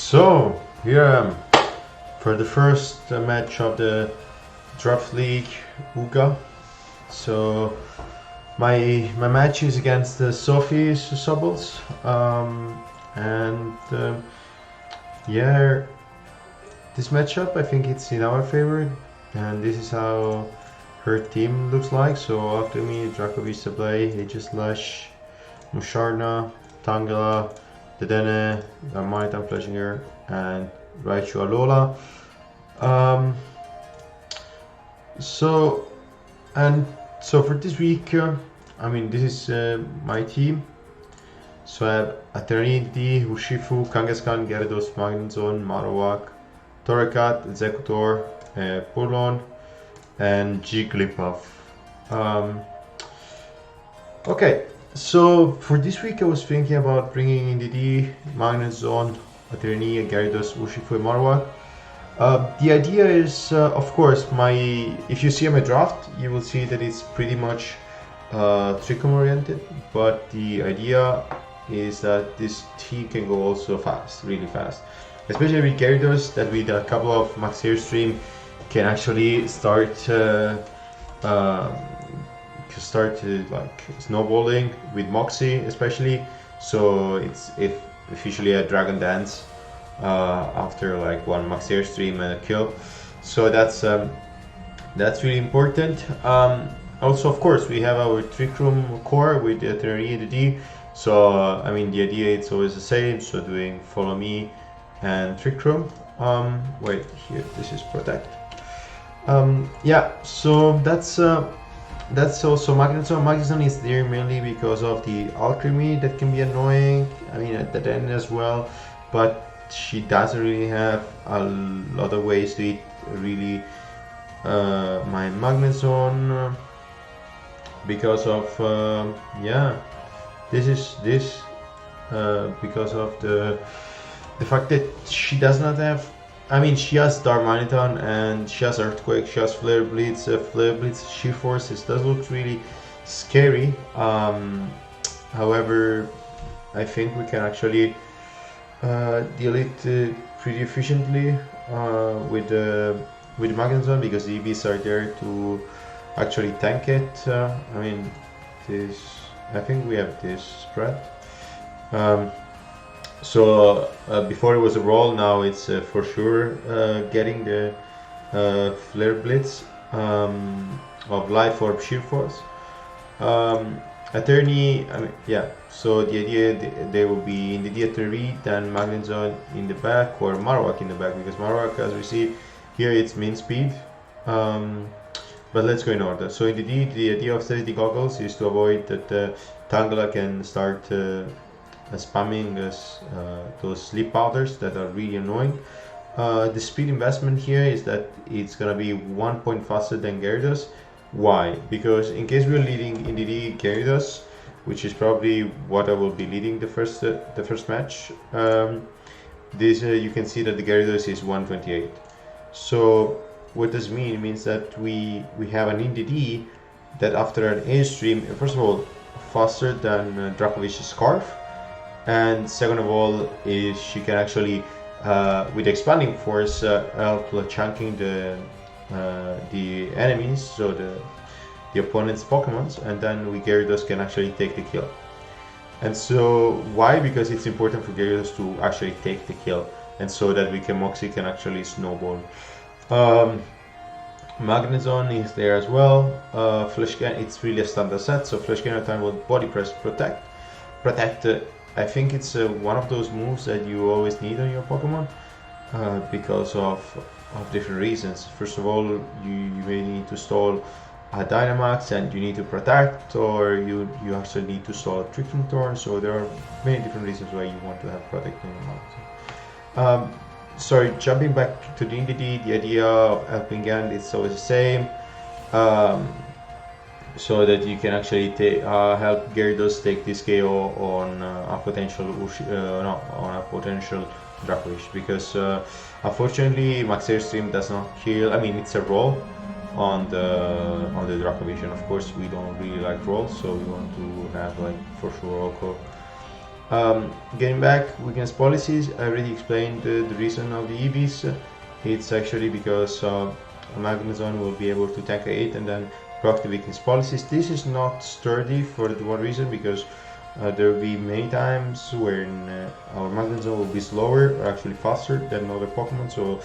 So here I am for the first match of the Draft League UGA. So my match is against Sophie Sobbles, and yeah, this matchup I think it's in our favor, and this is how her team looks like. So after me, Dracovic Sablé, Aegis Lush, Musharna, Tangela, Dedenne, Martin Fleshinger, and Raichu Alola. So for this week, this is my team. So I have Eternity, Urshifu, Kangaskhan, Gyarados, Magnezone, Marowak, Torracat, Executor, Purlon, and Jigglypuff. Okay, so for this week I was thinking about bringing in DD, Magnezone, Eternity, Gyarados, Urshifu, and Marowak. The idea is, of course, if you see my draft, you will see that it's pretty much Trick-room oriented, but the idea is that this team can go also fast, really fast. Especially with Gyarados, that with a couple of Max Airstream can actually start like snowballing with Moxie, especially. So it's officially a Dragon Dance after like one Max Airstream and a kill. So that's really important. Also, of course, we have our Trick Room core with the Eternity and the D. So the idea it's always the same. So doing Follow Me and Trick Room. Wait, here, this is Protect. Yeah, so that's also Magnezones. Magnezones is there mainly because of the Alchemy that can be annoying. At the end as well, but she doesn't really have a lot of ways to eat my Magnezone because of because of the fact that she does not have. She has Darmanitan and she has Earthquake, she has Flare Blitz, Sheer Force. This does look really scary. However, I think we can actually deal it pretty efficiently with Magnezone because the EVs are there to actually tank it. I think we have this spread. So before it was a roll, now it's for sure getting the Flare Blitz of Life Orb Sheer Force. Attorney, so the idea they will be in the Eternity, then Magnezone in the back or Marowak in the back, because Marowak, as we see here, it's main speed. But let's go in order. So in the idea of Steady Goggles is to avoid that Tangela can start spamming those sleep powders that are really annoying. The speed investment here is that it's gonna be 1 point faster than Gyarados. Why? Because in case we're leading in the Gyarados, which is probably what I will be leading the first match, you can see that the Gyarados is 128. So what does it mean? It means that we have an NDD that after an Airstream, first of all, faster than Dracovic's Scarf, and second of all is she can actually with expanding force help chunking the enemies, so the opponent's Pokemons, and then Gyarados can actually take the kill. And so why? Because it's important for Gyarados to actually take the kill, and so that Moxie can actually snowball. Magnezone is there as well. Fleshcan, it's really a standard set, so Fleshcan time will Body Press Protect. I think it's one of those moves that you always need on your Pokemon because of different reasons. First of all, you may need to stall a Dynamax and you need to protect, or you actually need to stall a Trick-room Thorn. So there are many different reasons why you want to have Protect in your Max. Sorry, jumping back to the NDD, the idea of helping Gand is always the same. So that you can actually help Gyarados take this KO on a potential Dracovic, because unfortunately Max Airstream does not kill. It's a roll on the Dracovic, and of course we don't really like rolls, so we want to have like for sure Oko Getting back, weakness policies, I already explained the reason of the EVs. It's actually because Magnezone will be able to tank a 8 and then proc the weakness policies. This is not sturdy for the one reason, because there will be many times when our Magnezone will be slower or actually faster than other Pokemon. So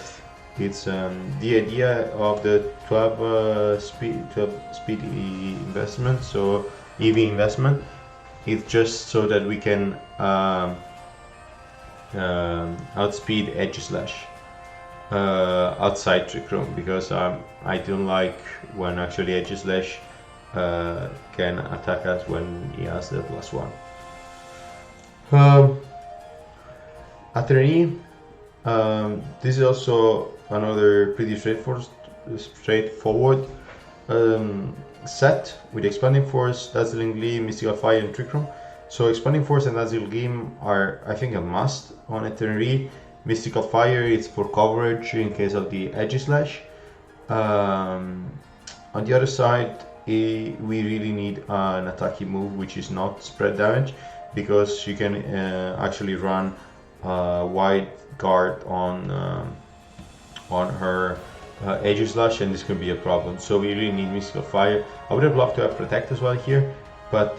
it's the idea of the 12 speed investment, so EV investment. It's just so that we can outspeed Aegislash outside Trick Room, because I don't like when actually Aegislash can attack us when he has the +1. Attorney, this is also another pretty straightforward set with Expanding Force, Dazzling Gleam, Mystical Fire, and Trick Room. So Expanding Force and Dazzling Gleam are, I think, a must on a Teneri. Mystical Fire is for coverage in case of the Aegislash. On the other side, we really need an attacking move which is not spread damage, because you can actually run wide guard on her Aegislash, and this can be a problem. So we really need Mystical Fire. I would have loved to have Protect as well here, but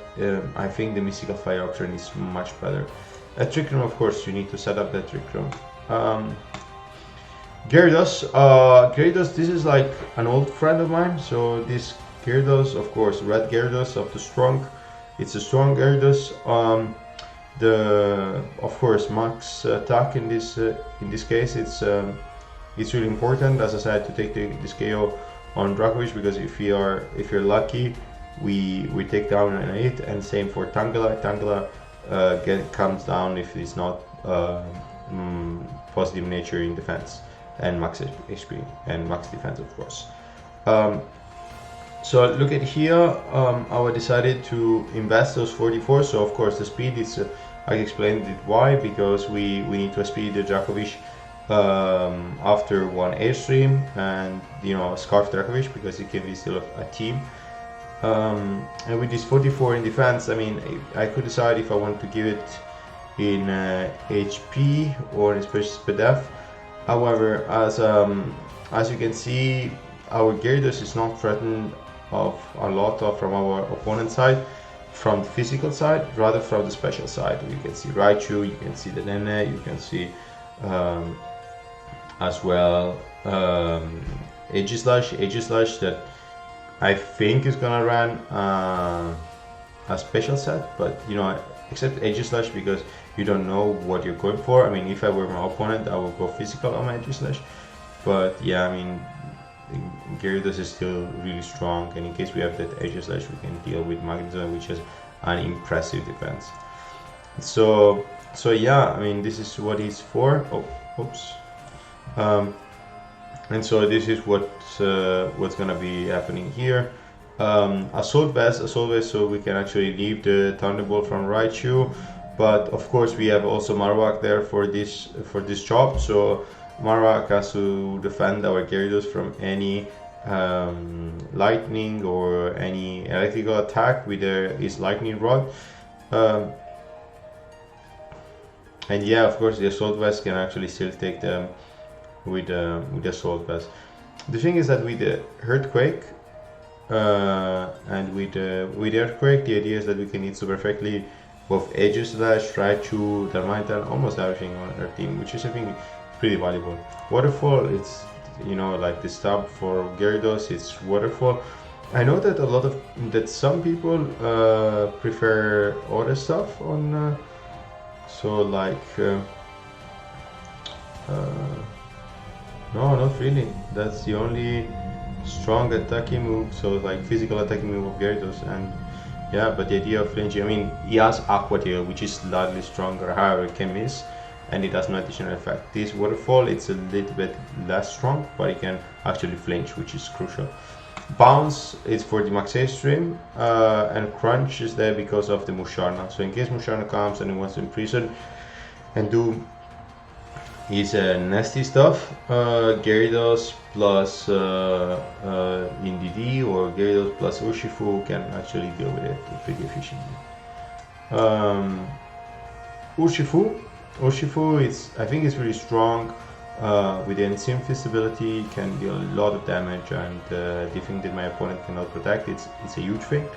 I think the Mystical Fire option is much better. At Trick Room, of course, you need to set up that Trick Room. Gyarados, this is like an old friend of mine. So this Gyarados, of course, red Gyarados of the strong. It's a strong Gyarados. Of course, max attack in this case, it's really important, as I said, to take this KO on Dracovish, because if you're lucky, we take down an 8, and same for Tangela. Tangela comes down if it's not positive nature in defense, and max HP and max defense, of course. So look at here, I decided to invest those 44. So of course the speed is, I explained it why, because we need to speed the Dracovish after one airstream, and Scarf Dracovish, because it can be still a team. And with this 44 in defense, I mean, I could decide if I want to give it in HP or in special speed F. However, as you can see, our Gyarados is not threatened of a lot from our opponent's side, from the physical side, rather from the special side. You can see Raichu, you can see the Nene, you can see as well Aegislash that I think is gonna run a special set, but except Aegislash, because you don't know what you're going for. I mean, if I were my opponent, I would go physical on my Aegislash, but yeah, I mean, Gyarados is still really strong, and in case we have that Aegislash, we can deal with Magnezone, which has an impressive defense. So yeah, I mean, this is what it's for. Oh, oops. And so this is what's gonna be happening here. Assault Vest, so we can actually leave the Thunderbolt from Raichu, but of course we have also Marowak there for this job. So Marowak has to defend our Gyarados from any lightning or any electrical attack with his lightning rod. And yeah, of course the Assault Vest can actually still take them with the Assault Vest. The thing is that with the Earthquake and with Earthquake, the idea is that we can hit super effectively both Aegislash, Raichu, Darmanitan, almost everything on our team, which is, I think, pretty valuable. Waterfall, it's like the stab for Gyarados, it's Waterfall. I know that some people prefer other stuff on so like no, not really. That's the only strong attacking move, so like physical attacking move of Gyarados. And yeah, but the idea of flinching, I mean, he has Aqua Tail, which is slightly stronger, however it can miss, and it has no additional effect. This Waterfall, it's a little bit less strong, but it can actually flinch, which is crucial. Bounce is for the Max Stream, and Crunch is there because of the Musharna. So in case Musharna comes and he wants to imprison and do his nasty stuff, Gyarados plus Indeedee or Gyarados plus Urshifu can actually deal with it pretty efficiently. Urshifu. Urshifu is, I think, is really strong. With the Ensign visibility, can deal a lot of damage, and the thing that my opponent cannot protect. It's a huge thing.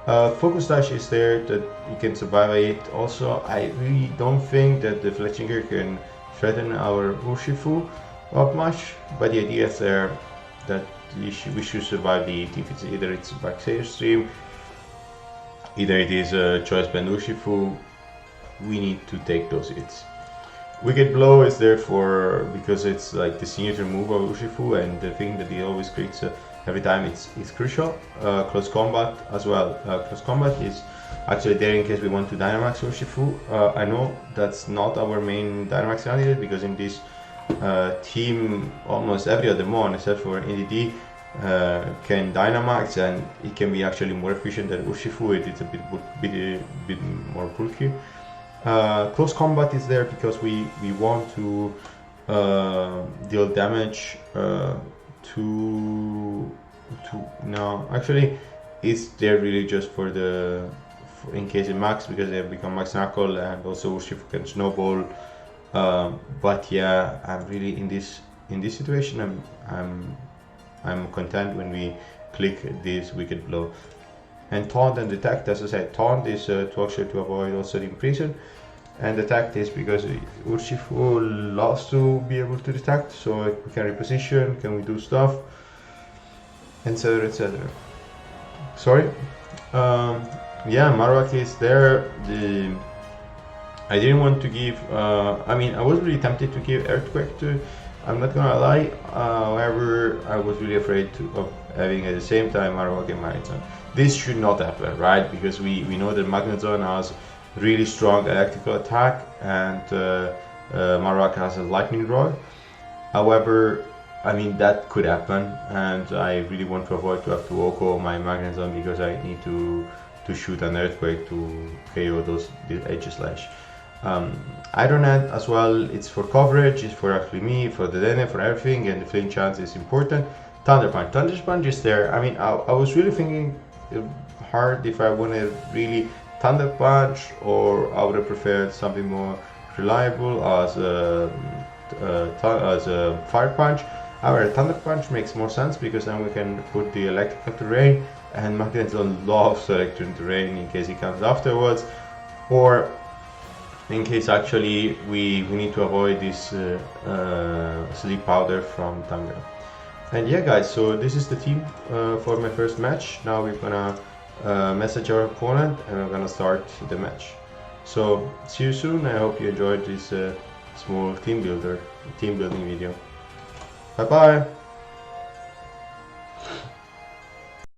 Focus Dash is there that you can survive it. Also, I really don't think that the Fletchinger can threaten our Urshifu up much, but the idea is there that we should survive the hit. If it's either it's a backstage stream, either it is a choice band Urshifu, we need to take those hits. Wicked Blow is there for because it's like the signature move of Urshifu, and the thing that he always creates every time it's crucial. Close combat as well. Close combat is actually there in case we want to Dynamax Urshifu. I know that's not our main Dynamax candidate because in this team almost every other mon except for NDD can Dynamax, and it can be actually more efficient than Urshifu. It's a bit more bulky. Close combat is there because we want to deal damage to no, actually it's there really just for in case it max, because they have become max knuckle, and also Urshifu can snowball. But yeah, I'm really in this situation. I'm content when we click this Wicked Blow. And Taunt and Detect, as I said, Taunt is to actually to avoid also the imprison, and Detect is because Urshifu loves to be able to detect, so we can reposition, can we do stuff, etc, etc. Sorry. Yeah, Marowak is there. I didn't want to give, I mean, I was really tempted to give Earthquake to, I'm not gonna lie, however, I was really afraid of having at the same time Marowak and Magnezone. This should not happen, right? Because we know that Magnezone has really strong electrical attack, and Marowak has a lightning rod. However, I mean, that could happen, and I really want to avoid to have to Oko my Magnezone because I need to shoot an Earthquake to KO the Edge Slash. Ironet as well, it's for coverage, it's for actually me, for the Dene, for everything, and the flinch chance is important. Thunder Punch. Thunder Punch is there. I mean, I was really thinking hard if I wanted really Thunder Punch, or I would have preferred something more reliable as a Fire Punch. However, Thunder Punch makes more sense because then we can put the electrical terrain, and Magnezone loves electric terrain in case he comes afterwards, or in case actually we need to avoid this sleep powder from Tanga. And yeah guys, so this is the team for my first match. Now we're gonna message our opponent and we're gonna start the match. So see you soon. I hope you enjoyed this small team building video. Bye bye.